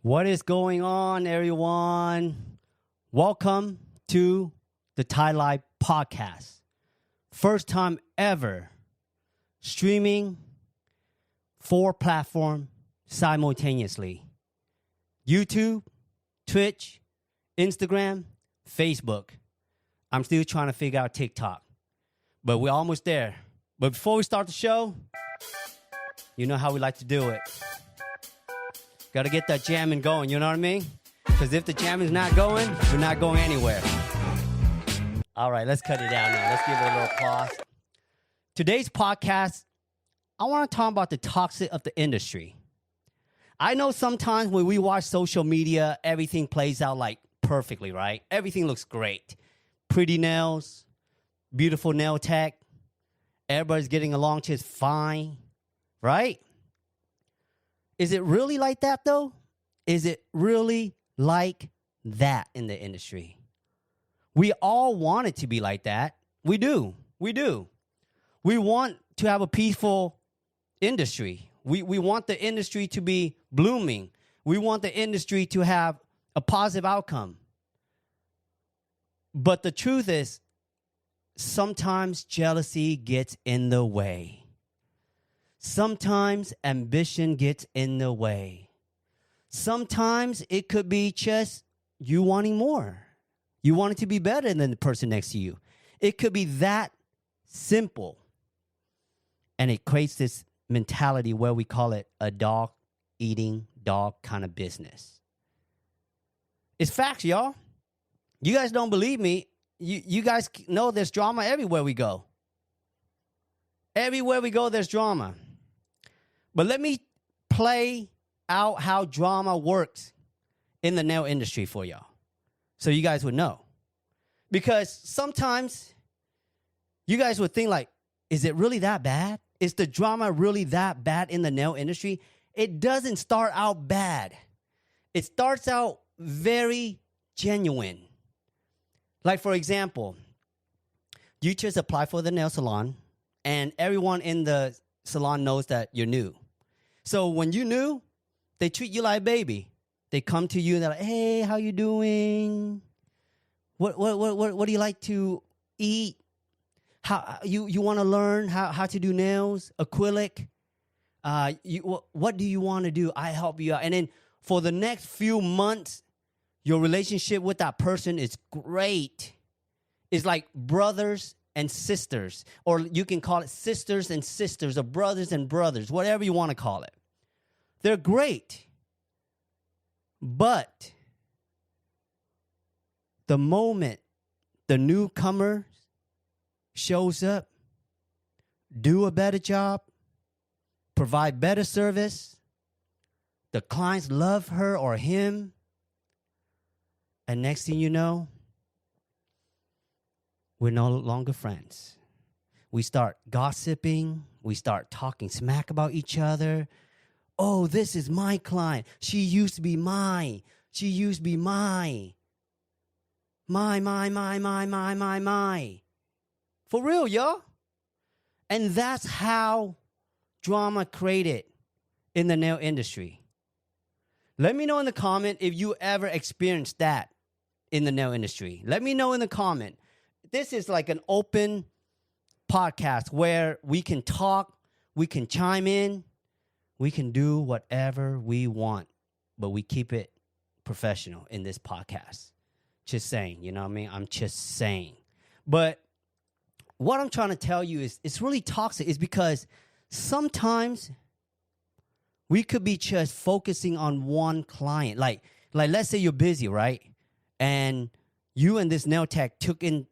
What is going on, everyone? Welcome to the Thai Life Podcast. First time ever streaming 4 platforms simultaneously. YouTube, Twitch, Instagram, Facebook. I'm still trying to figure out TikTok, but we're almost there. But before we start the show, you know how we like to do it. Got to get that jamming going, you know what I mean? Because if the jamming's not going, we're not going anywhere. All right, let's cut it down now. Let's give it a little applause. Today's podcast, I want to talk about the toxic of the industry. I know sometimes when we watch social media, everything plays out like perfectly, right? Everything looks great. Pretty nails, beautiful nail tech. Everybody's getting along just fine, right? Is it really like that, though? Is it really like that in the industry? We all want it to be like that. We do. We do. We want to have a peaceful industry. We want the industry to be blooming. We want the industry to have a positive outcome. But the truth is, sometimes jealousy gets in the way. Sometimes ambition gets in the way. Sometimes it could be just you wanting more. You want it to be better than the person next to you. It could be that simple. And it creates this mentality where we call it a dog-eating dog kind of business. It's facts, y'all. You guys don't believe me. You guys know there's drama everywhere we go. Everywhere we go, there's drama. But let me play out how drama works in the nail industry for y'all, so you guys would know. Because sometimes you guys would think like, is it really that bad? Is the drama really that bad in the nail industry? It doesn't start out bad. It starts out very genuine. Like, for example, you just apply for the nail salon, and everyone in the salon knows that you're new. So when you're new, they treat you like a baby. They come to you and they're like, hey, how you doing? What do you like to eat? How you want to learn how to do nails, acrylic? What do you want to do? I help you out. And then for the next few months, your relationship with that person is great. It's like brothers and sisters, or you can call it sisters and sisters, or brothers and brothers, whatever you want to call it. They're great. But the moment the newcomer shows up, do a better job, provide better service, the clients love her or him, and next thing you know, we're no longer friends. We start gossiping. We start talking smack about each other. Oh, this is my client. She used to be mine. She used to be mine. My. For real, y'all. And that's how drama created in the nail industry. Let me know in the comment if you ever experienced that in the nail industry. Let me know in the comment. This is like an open podcast where we can talk, we can chime in, we can do whatever we want, but we keep it professional in this podcast. Just saying, you know what I mean? I'm just saying. But what I'm trying to tell you is it's really toxic is because sometimes we could be just focusing on one client. Like let's say you're busy, right? And you and this nail tech took in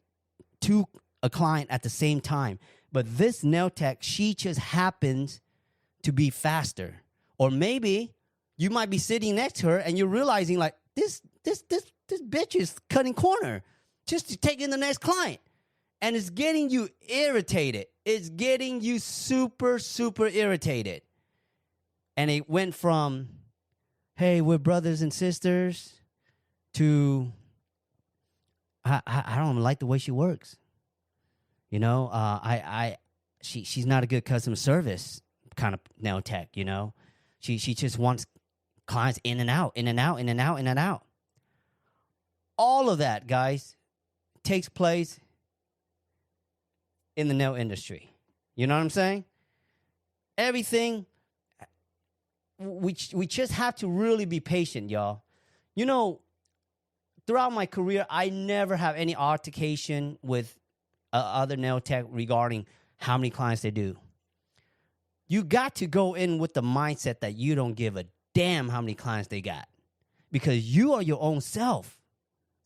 to a client at the same time. But this nail tech, she just happens to be faster. Or maybe you might be sitting next to her and you're realizing like, this bitch is cutting corner just to take in the next client. And it's getting you irritated. It's getting you super, super irritated. And it went from, hey, we're brothers and sisters, to I don't like the way she works. You know, she's not a good customer service kind of nail tech, you know. She just wants clients in and out, in and out, in and out, in and out. All of that, guys, takes place in the nail industry. You know what I'm saying? Everything, we just have to really be patient, y'all. You know, throughout my career, I never have any altercation with other nail tech regarding how many clients they do. You got to go in with the mindset that you don't give a damn how many clients they got, because you are your own self.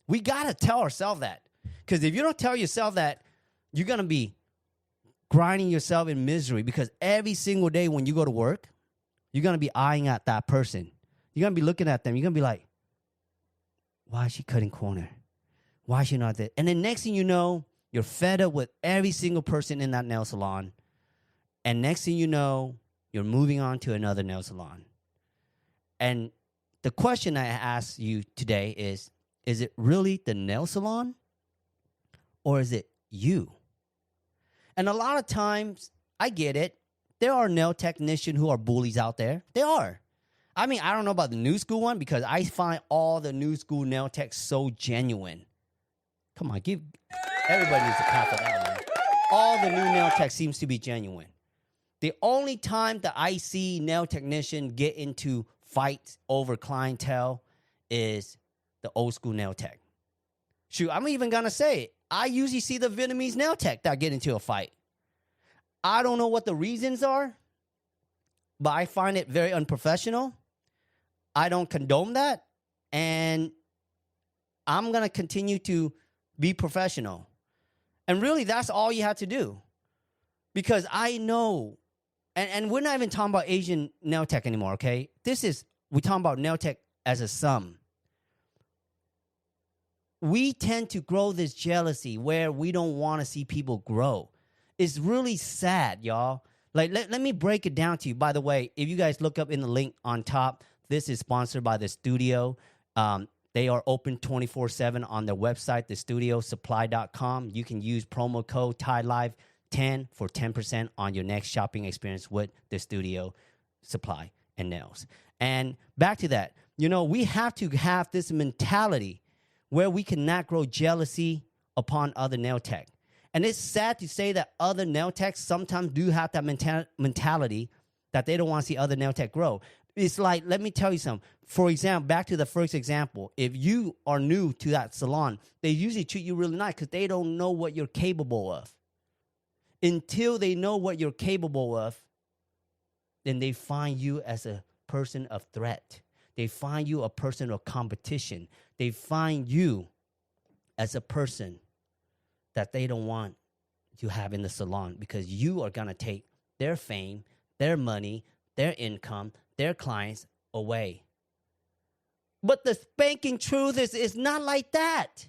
We got to tell ourselves that, because if you don't tell yourself that, you're going to be grinding yourself in misery, because every single day when you go to work, you're going to be eyeing at that person. You're going to be looking at them. You're going to be like, why is she cutting corner? Why is she not there? And then next thing you know, you're fed up with every single person in that nail salon. And next thing you know, you're moving on to another nail salon. And the question I ask you today is it really the nail salon, or is it you? And a lot of times, I get it. There are nail technicians who are bullies out there. There are. I mean, I don't know about the new school one, because I find all the new school nail techs so genuine. Come on, everybody needs to clap for that one. All the new nail tech seems to be genuine. The only time that I see nail technician get into fights over clientele is the old school nail tech. Shoot, I'm even gonna say it. I usually see the Vietnamese nail tech that get into a fight. I don't know what the reasons are, but I find it very unprofessional. I don't condone that, and I'm gonna continue to be professional. And really, that's all you have to do. Because I know, and we're not even talking about Asian nail tech anymore, okay? We're talking about nail tech as a sum. We tend to grow this jealousy where we don't want to see people grow. It's really sad, y'all. Like, let me break it down to you. By the way, if you guys look up in the link on top, this is sponsored by The Studio. They are open 24/7 on their website, thestudiosupply.com. You can use promo code TILIVE10 for 10% on your next shopping experience with The Studio Supply and Nails. And back to that, we have to have this mentality where we cannot grow jealousy upon other nail tech. And it's sad to say that other nail techs sometimes do have that mentality that they don't want to see other nail tech grow. It's like, let me tell you something. For example, back to the first example, if you are new to that salon, they usually treat you really nice because they don't know what you're capable of. Until they know what you're capable of, then they find you as a person of threat. They find you a person of competition. They find you as a person that they don't want to have in the salon, because you are going to take their fame, their money, their income, their clients away. But the spanking truth is, it's not like that.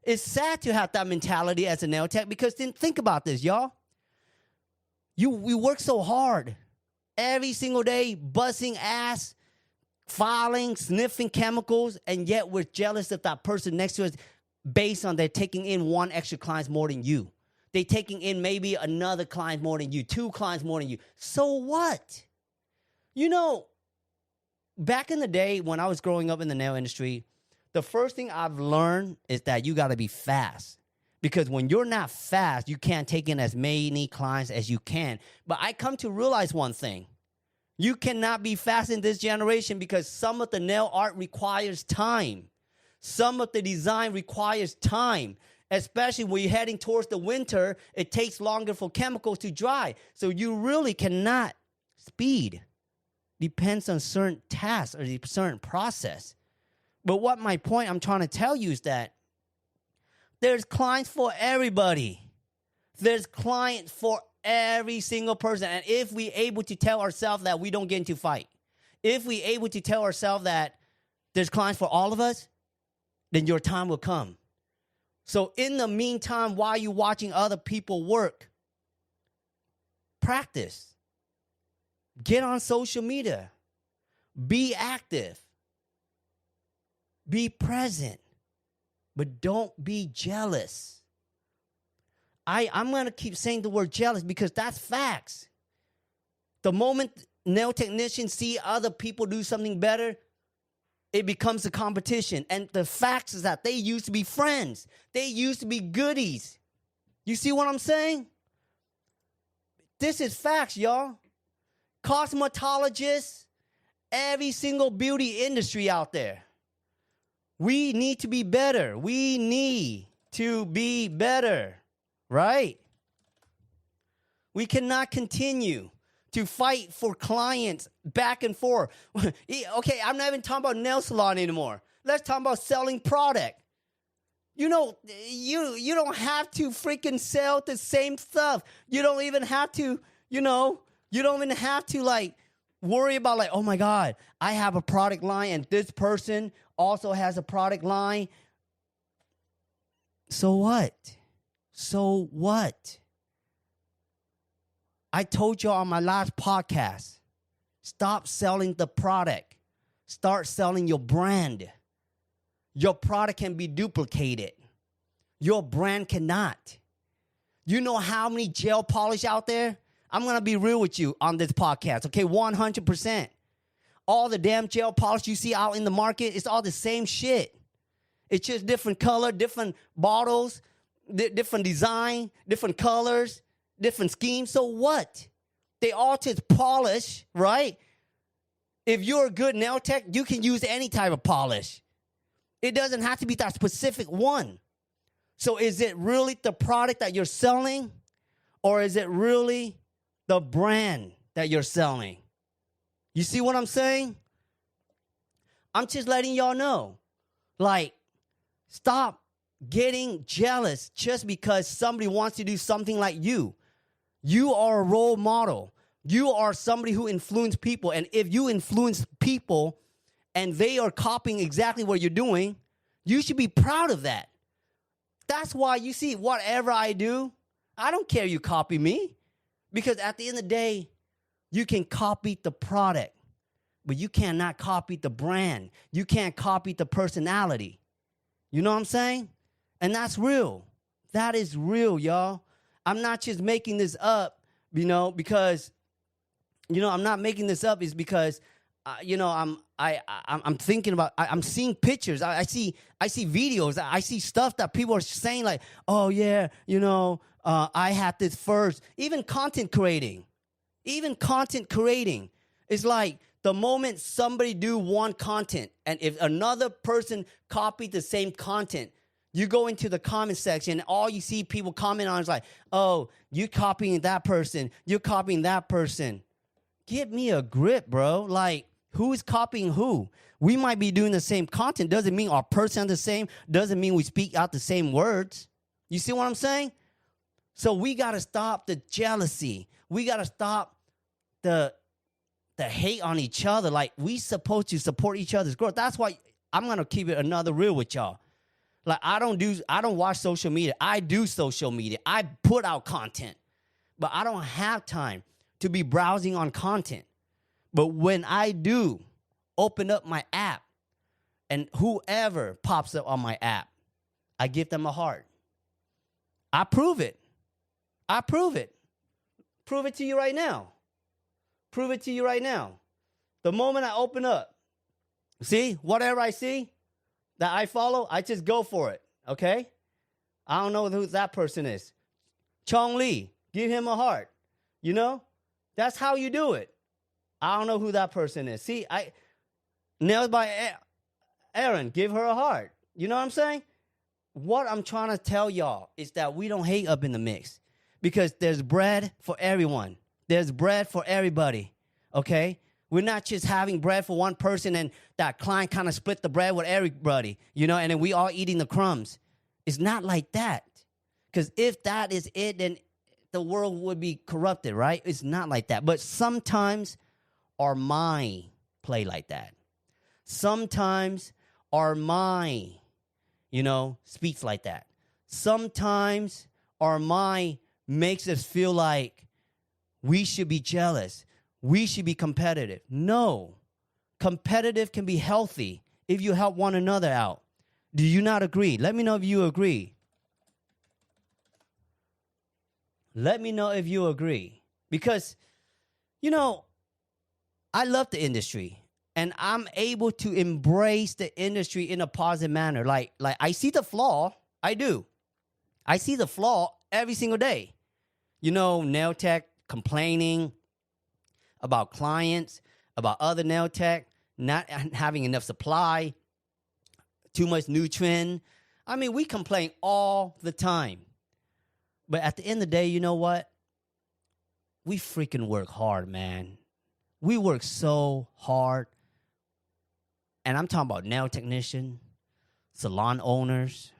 It's sad to have that mentality as a nail tech, because then think about this, y'all. We work so hard every single day, busting ass, filing, sniffing chemicals, and yet we're jealous of that person next to us based on they're taking in one extra client more than you. They're taking in maybe another client more than you, 2 clients more than you. So what? Back in the day when I was growing up in the nail industry, the first thing I've learned is that you got to be fast. Because when you're not fast, you can't take in as many clients as you can. But I come to realize one thing. You cannot be fast in this generation, because some of the nail art requires time. Some of the design requires time. Especially when you're heading towards the winter, it takes longer for chemicals to dry. So you really cannot speed. Depends on certain tasks or a certain process. But what my point I'm trying to tell you is that there's clients for everybody. There's clients for every single person. And if we able to tell ourselves that we don't get into fight, if we able to tell ourselves that there's clients for all of us, then your time will come. So in the meantime, while you're watching other people work, practice. Get on social media. Be active. Be present. But don't be jealous. I'm going to keep saying the word jealous because that's facts. The moment nail technicians see other people do something better, it becomes a competition. And the fact is that they used to be friends. They used to be goodies. You see what I'm saying? This is facts, y'all. Cosmetologists, every single beauty industry out there. We need to be better. We need to be better, right? We cannot continue to fight for clients back and forth. Okay, I'm not even talking about nail salon anymore. Let's talk about selling product. You know, you don't have to freaking sell the same stuff. You don't even have to, you don't even have to like worry about like, oh my God, I have a product line and this person also has a product line. So what? So what? I told you on my last podcast, stop selling the product. Start selling your brand. Your product can be duplicated. Your brand cannot. You know how many gel polish out there? I'm going to be real with you on this podcast, okay? 100%. All the damn gel polish you see out in the market, it's all the same shit. It's just different color, different bottles, different design, different colors, different schemes. So what? They all just polish, right? If you're a good nail tech, you can use any type of polish. It doesn't have to be that specific one. So is it really the product that you're selling, or is it really the brand that you're selling? You see what I'm saying? I'm just letting y'all know. Like, stop getting jealous just because somebody wants to do something like you. You are a role model. You are somebody who influences people. And if you influence people and they are copying exactly what you're doing, you should be proud of that. That's why you see whatever I do, I don't care you copy me. Because at the end of the day, you can copy the product, but you cannot copy the brand. You can't copy the personality. You know what I'm saying? And that's real. That is real, y'all. I'm not just making this up, because, I'm not making this up is because, I'm thinking about, I'm seeing pictures. I see videos. I see stuff that people are saying like, oh yeah, I had this first. Even content creating is like the moment somebody do one content, and if another person copied the same content, you go into the comment section and all you see people comment on is like, oh, you copying that person. You're copying that person. Give me a grip, bro. Like, who is copying who? We might be doing the same content. Doesn't mean our person is the same. Doesn't mean we speak out the same words. You see what I'm saying? So we got to stop the jealousy. We got to stop the hate on each other. Like, we supposed to support each other's growth. That's why I'm going to keep it another real with y'all. Like, I don't watch social media. I do social media. I put out content. But I don't have time to be browsing on content. But when I do open up my app and whoever pops up on my app, I give them a heart. I prove it. Prove it to you right now. Prove it to you right now. The moment I open up, see, whatever I see that I follow, I just go for it, okay? I don't know who that person is. Chong Lee, give him a heart. That's how you do it. I don't know who that person is. See, Nails by Aaron, give her a heart. You know what I'm saying? What I'm trying to tell y'all is that we don't hate up in the mix because there's bread for everyone. There's bread for everybody, okay? We're not just having bread for one person and that client kind of split the bread with everybody, and then we all eating the crumbs. It's not like that. Because if that is it, then the world would be corrupted, right? It's not like that. But sometimes our mind play like that. Sometimes our mind, speaks like that. Sometimes our mind makes us feel like we should be jealous. We should be competitive. No. Competitive can be healthy if you help one another out. Do you not agree? Let me know if you agree. Let me know if you agree. Because, I love the industry. And I'm able to embrace the industry in a positive manner. Like I see the flaw. I do. I see the flaw every single day. You know, nail tech complaining about clients, about other nail tech, not having enough supply, too much nutrient. I mean, we complain all the time. But at the end of the day, you know what? We freaking work hard, man. We work so hard. And I'm talking about nail technician, salon owners,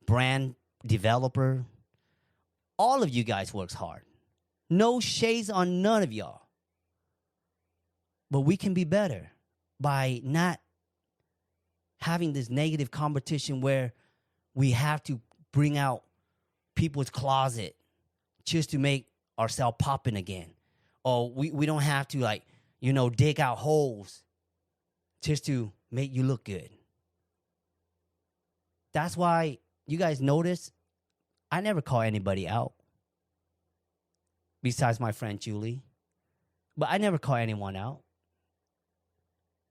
brand developer. All of you guys works hard. No shades on none of y'all. But we can be better by not having this negative competition where we have to bring out people's closet just to make ourselves popping again. Or we don't have to, like, you know, dig out holes just to make you look good. That's why you guys notice I never call anybody out besides my friend Julie. But I never call anyone out.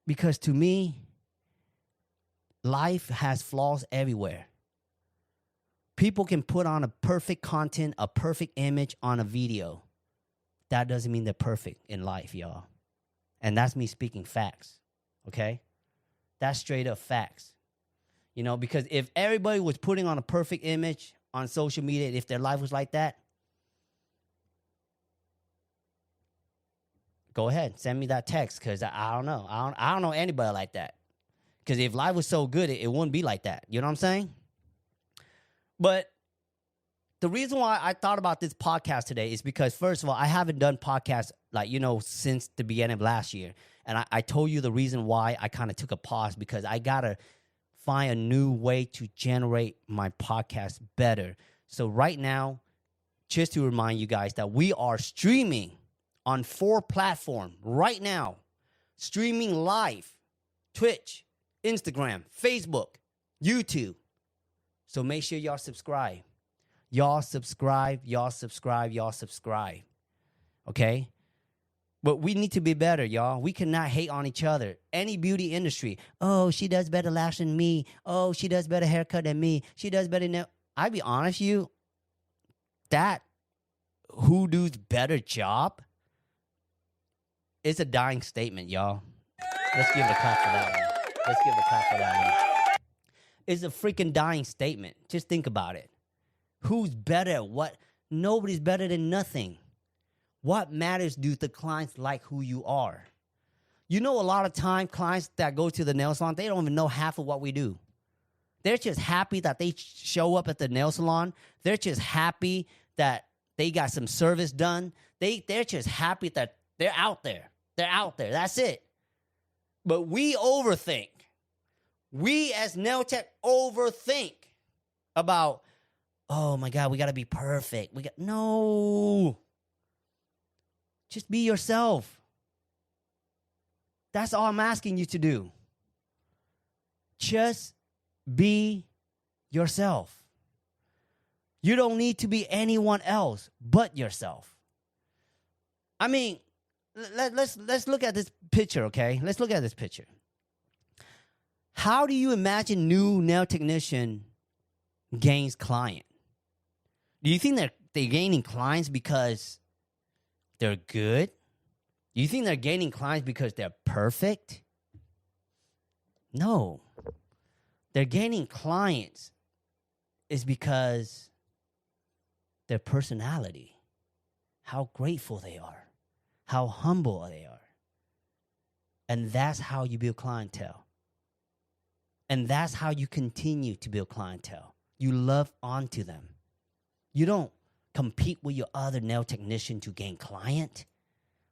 Because to me, life has flaws everywhere. People can put on a perfect content, a perfect image on a video. That doesn't mean they're perfect in life, y'all. And that's me speaking facts, okay? That's straight up facts. You know, because if everybody was putting on a perfect image on social media, if their life was like that, go ahead, send me that text, because I don't know. I don't know anybody like that. Because if life was so good, it wouldn't be like that. You know what I'm saying? But the reason why I thought about this podcast today is because, first of all, I haven't done podcasts, like, you know, since the beginning of last year. And I told you the reason why I kind of took a pause, because I got to find a new way to generate my podcast better. So right now, just to remind you guys that we are streaming on 4 platforms right now, streaming live, Twitch, Instagram, Facebook, YouTube. So make sure y'all subscribe. Y'all subscribe, y'all subscribe, y'all subscribe. Okay? But we need to be better, y'all. We cannot hate on each other. Any beauty industry. Oh, she does better lash than me. Oh, she does better haircut than me. She does better than... I be honest with you, that who does better job is a dying statement, y'all. Let's give it a clap for that one. Let's give it a clap for that one. It's a freaking dying statement. Just think about it. Who's better at what? Nobody's better than nothing. What matters, do the clients like who you are? You know, a lot of time clients that go to the nail salon, they don't even know half of what we do. They're just happy that they show up at the nail salon. They're just happy that they got some service done. They're just happy that they're out there. They're out there. That's it. But we overthink. We as nail tech overthink about, oh my God, we got to be perfect. No. Just be yourself. That's all I'm asking you to do. Just be yourself. You don't need to be anyone else but yourself. I mean, let's look at this picture, okay? Let's look at this picture. How do you imagine new nail technician gains client? Do you think they're gaining clients because they're good? Do you think they're gaining clients because they're perfect? No. They're gaining clients is because their personality, how grateful they are, how humble they are. And that's how you build clientele. And that's how you continue to build clientele. You love onto them. You don't compete with your other nail technician to gain client.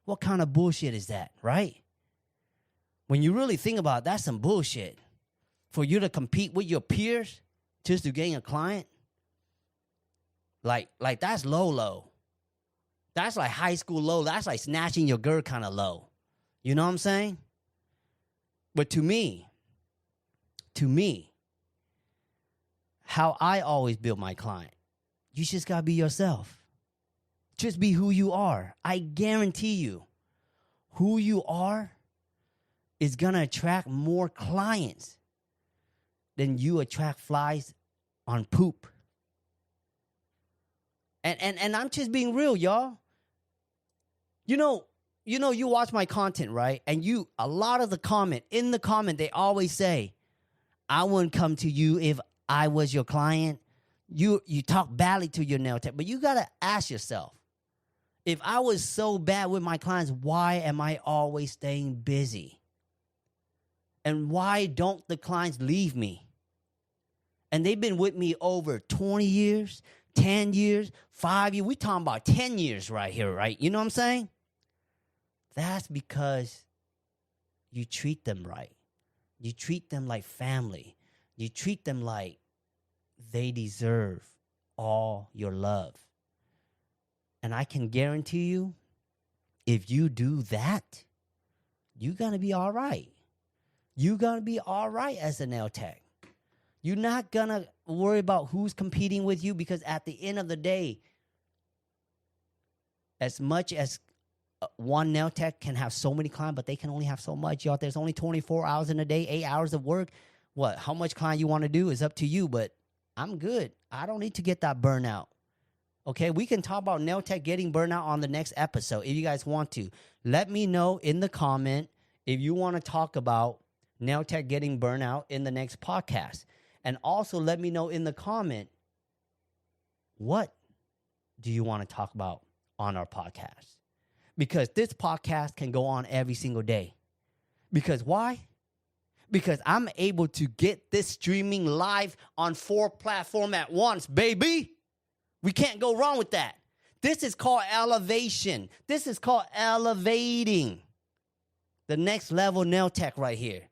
What kind of bullshit is that, right? When you really think about it, that's some bullshit. For you to compete with your peers just to gain a client, like that's low. That's like high school low. That's like snatching your girl kind of low. You know what I'm saying? But to me, how I always build my client, you just got to be yourself. Just be who you are. I guarantee you, who you are is going to attract more clients than you attract flies on poop. And I'm just being real, y'all. You watch my content, right? And a lot of the comment, they always say, I wouldn't come to you if I was your client. You talk badly to your nail tech, but you got to ask yourself, if I was so bad with my clients, why am I always staying busy? And why don't the clients leave me? And they've been with me over 20 years, 10 years, 5 years. We're talking about 10 years right here, right? You know what I'm saying? That's because you treat them right. You treat them like family. You treat them like they deserve all your love. And I can guarantee you, if you do that, you're going to be all right. You're going to be all right as a nail tech. You're not going to worry about who's competing with you, because at the end of the day, as much as one nail tech can have so many clients, but they can only have so much. Y'all, there's only 24 hours in a day, 8 hours of work. How much client you want to do is up to you, but I'm good. I don't need to get that burnout. Okay, we can talk about nail tech getting burnout on the next episode if you guys want to. Let me know in the comment if you want to talk about nail tech getting burnout in the next podcast. And also let me know in the comment, what do you want to talk about on our podcast? Because this podcast can go on every single day. Because why? Because I'm able to get this streaming live on 4 platforms at once, baby. We can't go wrong with that. This is called elevation. This is called elevating. The next level nail tech right here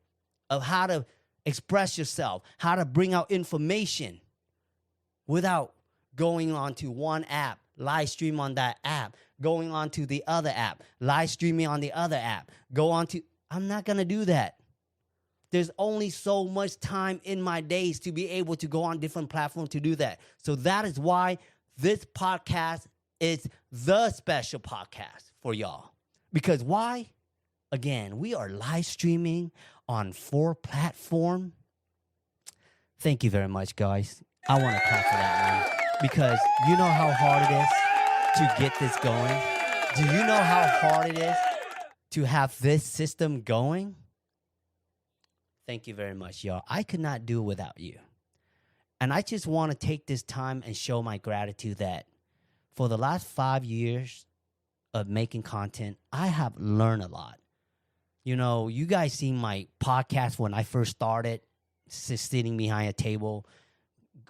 of how to express yourself, how to bring out information without going on to one app, live stream on that app, going on to the other app, live streaming on the other app, I'm not going to do that. There's only so much time in my days to be able to go on different platforms to do that. So that is why this podcast is the special podcast for y'all. Because why? Again, we are live streaming on 4 platforms. Thank you very much, guys. I want to clap for that one. Because you know how hard it is to get this going? Do you know how hard it is to have this system going? Thank you very much, y'all. I could not do it without you. And I just want to take this time and show my gratitude that for the last 5 years of making content, I have learned a lot. You know, you guys seen my podcast when I first started, sitting behind a table,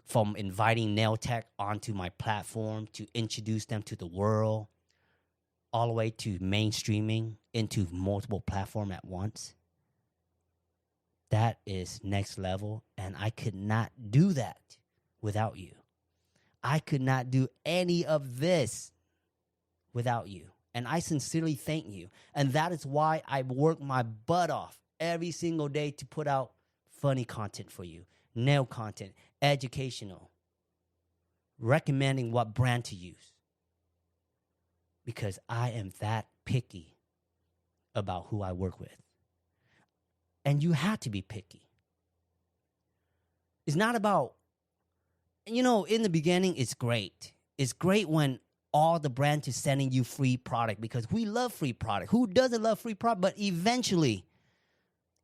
from inviting nail tech onto my platform to introduce them to the world, all the way to mainstreaming into multiple platforms at once. That is next level, and I could not do that without you. I could not do any of this without you, and I sincerely thank you. And that is why I work my butt off every single day to put out funny content for you, nail content, educational, recommending what brand to use, because I am that picky about who I work with. And you have to be picky. It's not about, in the beginning, it's great. It's great when all the brands is sending you free product, because we love free product. Who doesn't love free product? But eventually,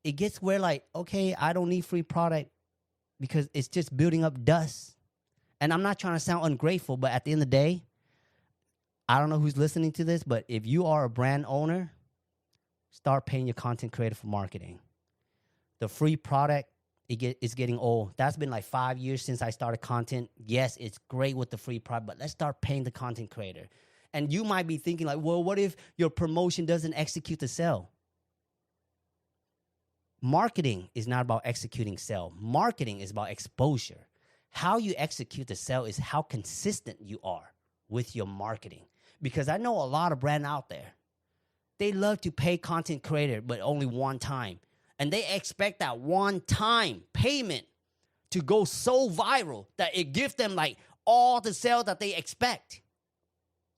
it gets where okay, I don't need free product because it's just building up dust. And I'm not trying to sound ungrateful, but at the end of the day, I don't know who's listening to this, but if you are a brand owner, start paying your content creator for marketing. The free product, it's getting old. That's been 5 years since I started content. Yes, it's great with the free product, but let's start paying the content creator. And you might be thinking well, what if your promotion doesn't execute the sale? Marketing is not about executing sale. Marketing is about exposure. How you execute the sale is how consistent you are with your marketing. Because I know a lot of brands out there, they love to pay content creator, but only one time. And they expect that one-time payment to go so viral that it gives them all the sales that they expect.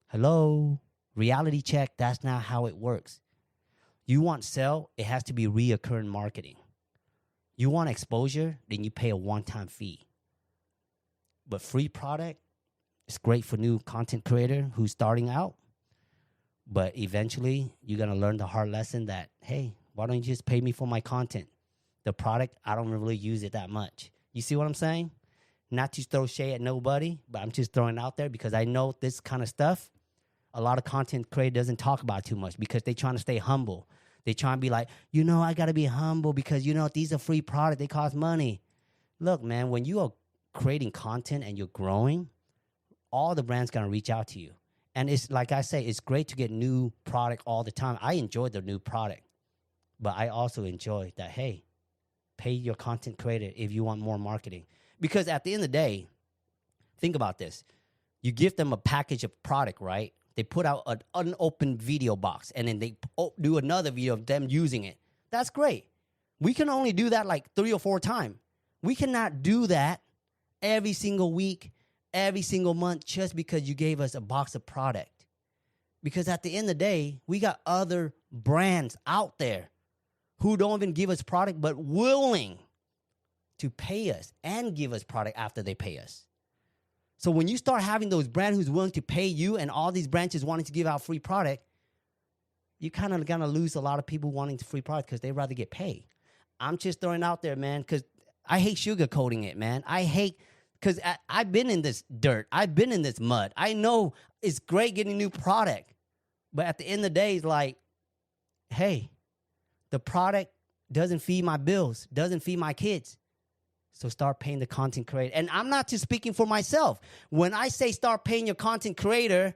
Hello? Reality check, that's not how it works. You want sell, it has to be reoccurring marketing. You want exposure, then you pay a one-time fee. But free product, it's great for new content creator who's starting out. But eventually, you're going to learn the hard lesson that, hey, why don't you just pay me for my content? The product, I don't really use it that much. You see what I'm saying? Not to throw shade at nobody, but I'm just throwing it out there because I know this kind of stuff, a lot of content creator doesn't talk about too much because they're trying to stay humble. They trying to be like, I got to be humble because, these are free products. They cost money. Look, man, when you are creating content and you're growing, all the brands going to reach out to you. And it's like I say, it's great to get new product all the time. I enjoy the new product, but I also enjoy that, hey, pay your content creator if you want more marketing. Because at the end of the day, think about this. You give them a package of product, right? They put out an unopened video box, and then they do another video of them using it. That's great. We can only do that like 3 or 4 times. We cannot do that every single week, every single month, just because you gave us a box of product. Because at the end of the day, we got other brands out there who don't even give us product, but willing to pay us and give us product after they pay us. So when you start having those brands who's willing to pay you and all these branches wanting to give out free product, you kind of going to lose a lot of people wanting free product because they'd rather get paid. I'm just throwing out there, man, because I hate sugarcoating it, man. I hate, because I've been in this dirt. I've been in this mud. I know it's great getting new product. But at the end of the day, it's like, hey, the product doesn't feed my bills, doesn't feed my kids. So start paying the content creator. And I'm not just speaking for myself. When I say start paying your content creator,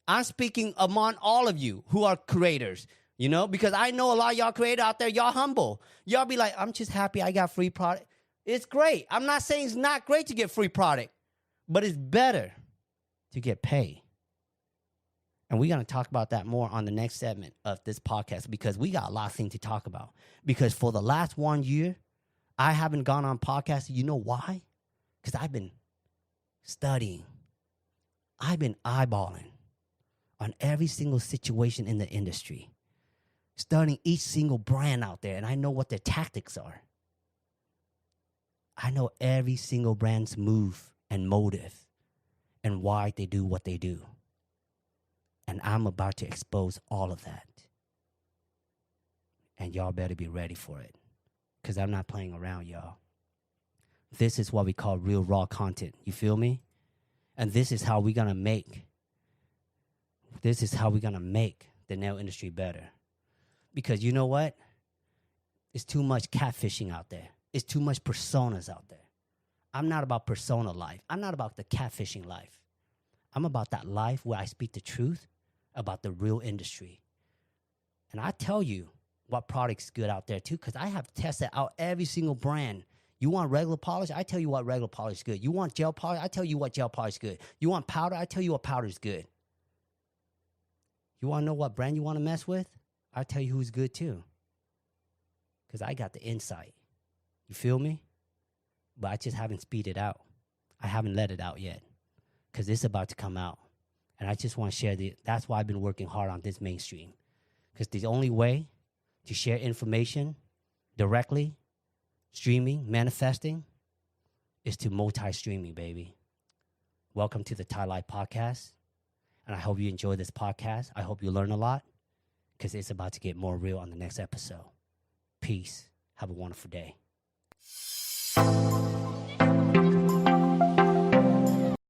I'm speaking among all of you who are creators, because I know a lot of y'all creators out there, y'all humble. Y'all be like, I'm just happy I got free product. It's great. I'm not saying it's not great to get free product, but it's better to get paid. And we're going to talk about that more on the next segment of this podcast because we got a lot of things to talk about. Because for the last 1 year, I haven't gone on podcasts. You know why? Because I've been studying. I've been eyeballing on every single situation in the industry, studying each single brand out there, and I know what their tactics are. I know every single brand's move and motive and why they do what they do. And I'm about to expose all of that. And y'all better be ready for it. Because I'm not playing around, y'all. This is what we call real raw content. You feel me? And this is how we're going to make the nail industry better. Because you know what? It's too much catfishing out there. It's too much personas out there. I'm not about persona life. I'm not about the catfishing life. I'm about that life where I speak the truth about the real industry. And I tell you what product's good out there too, because I have tested out every single brand. You want regular polish? I tell you what regular polish is good. You want gel polish? I tell you what gel polish is good. You want powder? I tell you what powder is good. You want to know what brand you want to mess with? I tell you who's good too. Because I got the insight. You feel me? But I just haven't speeded out. I haven't let it out yet. Because it's about to come out. And I just want to share that's why I've been working hard on this mainstream. Because the only way to share information directly, streaming, manifesting, is to multi-streaming, baby. Welcome to the Thai Life Podcast. And I hope you enjoy this podcast. I hope you learn a lot. Because it's about to get more real on the next episode. Peace. Have a wonderful day.